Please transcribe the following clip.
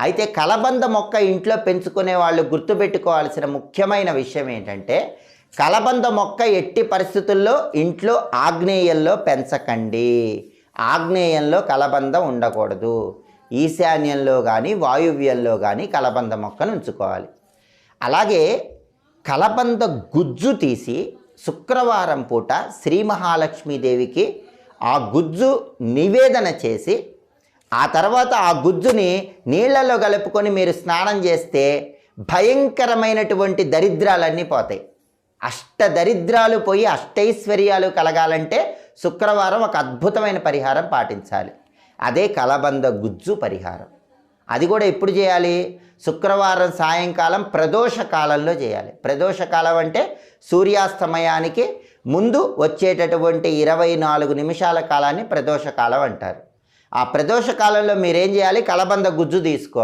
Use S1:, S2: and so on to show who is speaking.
S1: అయితే కలబంద మొక్క ఇంట్లో పెంచుకునే వాళ్ళు గుర్తుపెట్టుకోవాల్సిన ముఖ్యమైన విషయం ఏంటంటే, కలబంద మొక్క ఎట్టి పరిస్థితుల్లో ఇంట్లో ఆగ్నేయంలో పెంచకండి. ఆగ్నేయంలో కలబంద ఉండకూడదు. ఈశాన్యంలో కానీ వాయువ్యంలో కానీ కలబంద మొక్కను ఉంచుకోవాలి. అలాగే కలబంద గుజ్జు తీసి శుక్రవారం పూట శ్రీ మహాలక్ష్మీదేవికి ఆ గుజ్జు నివేదన చేసి, ఆ తర్వాత ఆ గుజ్జుని నీళ్లలో కలుపుకొని మీరు స్నానం చేస్తే భయంకరమైనటువంటి దరిద్రాలన్నీ పోతాయి. అష్టదరిద్రాలు పోయి అష్టైశ్వర్యాలు కలగాలంటే శుక్రవారం ఒక అద్భుతమైన పరిహారం పాటించాలి. అదే కలబంద గుజ్జు పరిహారం. అది కూడా ఎప్పుడు చేయాలి? శుక్రవారం సాయంకాలం ప్రదోష కాలంలో చేయాలి. ప్రదోష కాలం అంటే సూర్యాస్తమయానికి ముందు వచ్చేటటువంటి 24 నిమిషాల కాలాన్ని ప్రదోష కాలం అంటారు. ఆ ప్రదోష కాలంలో మీరేం చేయాలి? కలబంద గుజ్జు తీసుకోవాలి.